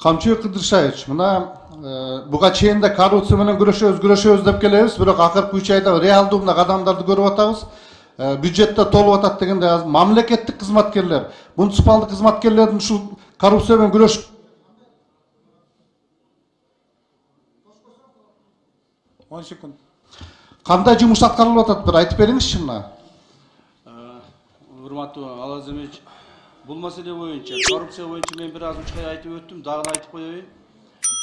Камчыбек Кыдыршаевич, мына буга чейин да коррупция менен күрөшөбүз деп келебиз, бирок акыркы 3 айда реалдуу мына кадамдарды көрүп атабыз. Бюджетте толуп атат дегенде мамлекеттик кызматкерлер, муниципалдык кызматкерлердин ушул коррупция менен күрөш кандай жумуш аткарылып атат, бир айтып бериңизчи мына. Урматтуу Алазимович, бул маселе боюнча, коррупция боюнча мен бир аз учкай айтып өттүм, дагы айтып коеюн.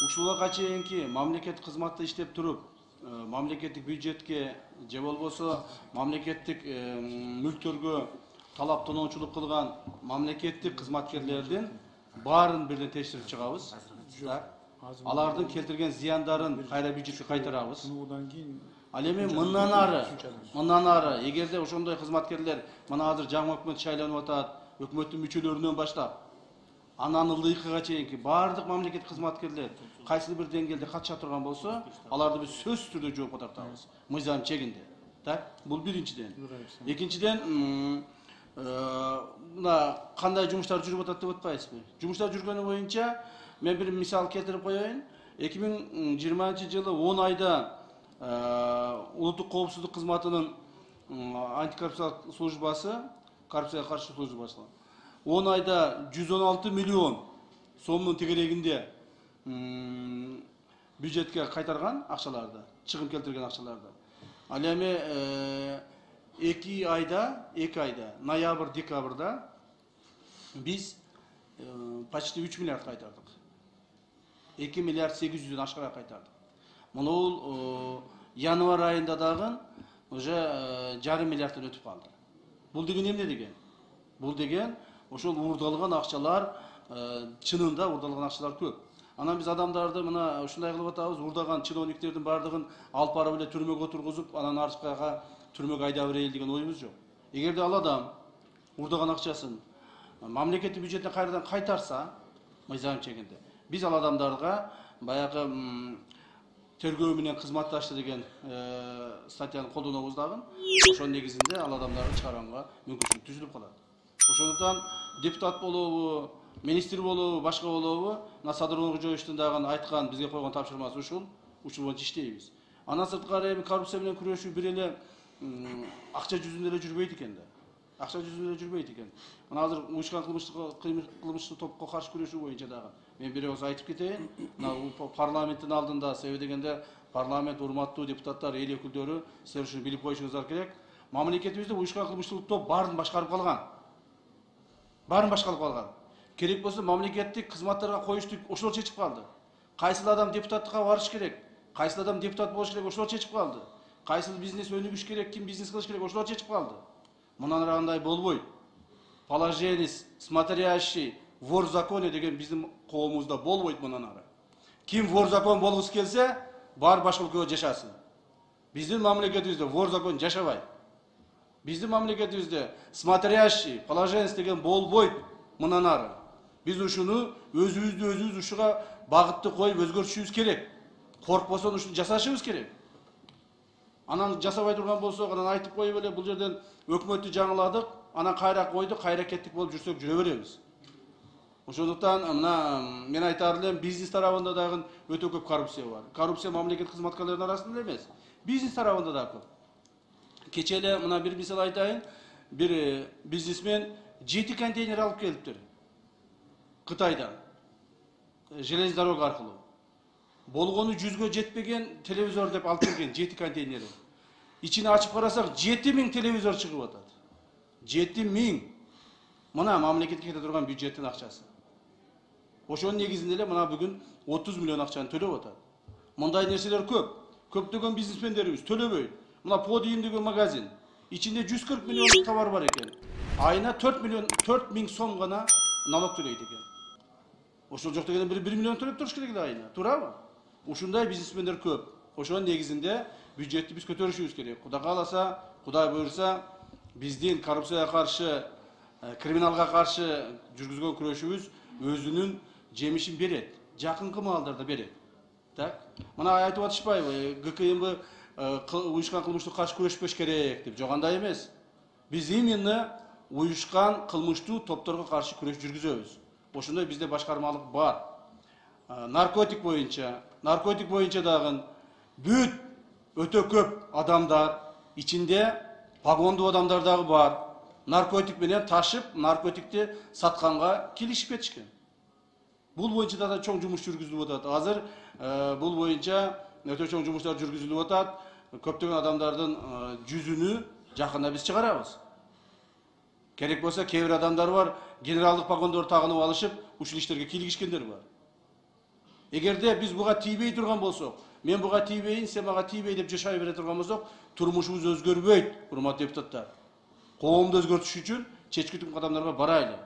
Ушулга чейинки мамлекеттик кызматта иштеп туруп, мамлекеттик бюджетке же болбосо мамлекеттик мүлктөргө талап тоноочулук кылган мамлекеттик кызматкерлердин баарын бирден текшерип чыгабыз. Алардын келтирген зыяндарын кайра бюджетке кайтарабыз. Ал эми мындан ары эгерде ошондой кызматкерлер мына азыр жаңы өкмөт шайланып атат, өкмөттүн мүчөлөрүнөн баштап анан ылдыйкыга чейинки баардык мамлекеттик кызматкерлер кайсы бир деңгээлде катыша турган болсо, аларды биз сөзсүз түрдө жоопко тартабыз. Мыйзам чегинде. Так, бул биринчиден. Экинчиден, мына кандай жумуштар жүрүп атат деп атпайсызбы? Жумуштар жүргөнү боюнча мен бир мисал келтирип коеюн. 2020-жылы 10 айда улуттук коопсуздук кызматынын антикоррупциялык службасы, коррупцияга каршы службасы 10 айда 116 миллион сомдун тегерегинде бюджетке кайтарган акчаларды, чыгым келтирген акчаларды. Ал эми 2 айда, ноябрь, декабрда биз почти 3 миллиард кайтардык. 2 миллиард 800 ашкара кайтардык. Мына январь айында дагы уже жарым миллиардтан өтүп калды. Бул деген эмне деген? Бул деген ошол уурдалган акчалар, чынында уурдалган акчалар көп. Анан биз адамдарды мына ушундай кылып атабыз, уурдаган чиновниктердин баардыгын алып барып эле түрмөгө отургузуп, анан арткага түрмөгө айдап берели деген оюбуз жок. Эгерде ал адам уурдаган акчасын мамлекеттик бюджеттен кайрадан кайтарса, мыйзам чегинде, биз ал адамдарга баягы тергөө менен кызматташты деген статьяны колдонобуз дагы. Ошонун негизинде ал адамдарды чыгарганга мүмкүнчүлүк түзүлүп калат. Ошондуктан депутат болобу, министр болобу, башка болобу, Насадыр Нуркожоевичтин дагы айткан, бизге койгон тапшырмасы ушул боюнча иштейбиз. Андан сырткары эми коррупция менен күрөшүү бир эле акча жүзүндө эле жүрбөйт экен да. Акча жүзүндө жүрбөйт экен. Мына азыр уюшкан кылмыштык топко каршы күрөшүү боюнча дагы мен бир өз айтып кетейин. Мына парламенттин алдында себеби дегенде парламент урматтуу депутаттар, эл өкүлдөрү, силер ушуну билип коюшуңуздар керек. Мамлекетибизде уюшкан кылмыштык топ баарын башкарып калган. Керек болсо мамлекеттик кызматтарга коюшту ошолор чечип калды. Кайсыл адам депутаттыкка барыш керек, кайсыл адам депутат болуш керек, ошолор чечип калды. Кайсыл бизнес өнүгүш керек, ким бизнес кылыш керек, ошолор чечип калды. Мындан ары андай болбойт. Положенец, смотрящий, вор в законе деген биздин коомубузда болбойт мындан ары. Ким вор закон болгусу келсе, бар башка өлкөдө жашасын. Биздин мамлекетибизде вор закон жашабайт. Биздин мамлекетибизде смотрящий, положенец деген болбойт мындан ары. Биз ушуну өзүбүз ушуга багытты коюп өзгөртүшүбүз керек. Коркпосон ушуну жасашыбыз керек. Анан жасабай турган болсок, анан айтып коюп эле бул жерден өкмөттү жаңыладык, анан кайра койдук, кайра кеттик болуп жүрсөк жүрө беребиз. Ошондуктан мына мен айтар элем, бизнес тарабында дагы өтө көп коррупция бар. Коррупция мамлекет кызматкерлеринин арасында эмес, бизнес тарабында да көп. Кече эле мына бир мисал айтайын, бир бизнесмен 7 контейнер алып келиптир. Кытайдан. Железный дорога аркылуу. Болгону 100гө жетпеген телевизор деп алып келген 7 контейнери. İçini açıp kararsak 7000 televizor çıkıp atады. 7000. Mına mamleketke kete turgan büdjettin akçası. Oşonun negizinde ele mına bugün 30 milyon akçаны төлөп атат. Мындай нерселер көп. Көптөгөн бизнесмендерибиз төлөбөйт. Мына Подиум деген магазин. İçinde 140 milyon товар бар экен. Айына 4 миң сом гана налог төлөйт экен. Ошол жок дегенде 1 миллион төлөп туруш керек эле айына. Туурабы? Ушундай бизнесмендер көп. Ошонун негизинде бюджетти биз көтөрүшүбүз керек. Кудай кааласа, Кудай буйрса, биздин коррупцияга каршы, криминалга каршы жүргүзгөн күрөшүбүз өзүнүн жемишин берет. Жакынкы маалдарда берет. Так? Мына айтып атышпайбы, ГКМБ уюшкан кылмыштыкка каршы күрөшпөш керек деп. Жок, андай эмес. Биз именно уюшкан кылмыштуу топторго каршы күрөш жүргүзөбүз. Ошондой бизде башкармалык бар. наркотик боюнча дагы бүт өтө көп адамдар içinde погондуу адамдар дагы бар. Наркотик менен ташып, наркотикти сатканга килишип кетишкен. Бул боюнча да чоң жумуш жүргүзүлүп атат. Азыр бул боюнча өтө чоң жумуштар жүргүзүлүп атат. Көптөгөн адамдардын жүзүнү жакында биз чыгарабыз. Керек болса кээ бир адамдар бар, генералдык погондорду тагынып алышып, ушул иштерге кийлигишкендер бар. Эгерде биз буга тийбей турган болсок, мен буга тийбейин, сен мага тийбей деп жашай бере турган болсок, турмушубуз өзгөрбөйт, урматтуу депутаттар. Коомду өзгөртүш үчүн чечкитим кадамдарга барайлы.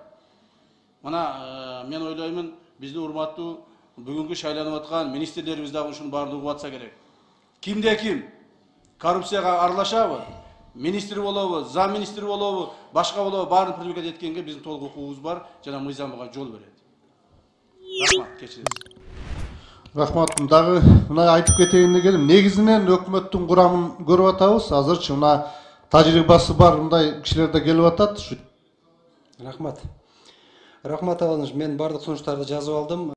Мына мен ойлоймун, бизди урматтуу бүгүнкү шайланып аткан министрлерибиз дагы ушунун баарын угуп атса керек. Кимде ким коррупцияга аралашабы, министр болобу, зам министр болобу, башка болобу, баарын привлекать эткенге биздин толук укугубуз бар, жана мыйзам буга жол берет. Рахмат, кечириңиз. Рахмат. Дагы мына айтып кетейин дегеним, негизинен өкмөттүн курамын көрүп атабыз. Азырчы мына тажрыйбасы бар мындай кишилер да келип атат. Рахмат. Рахмат Алыныш, мен бардык сунуштарды жазып алдым.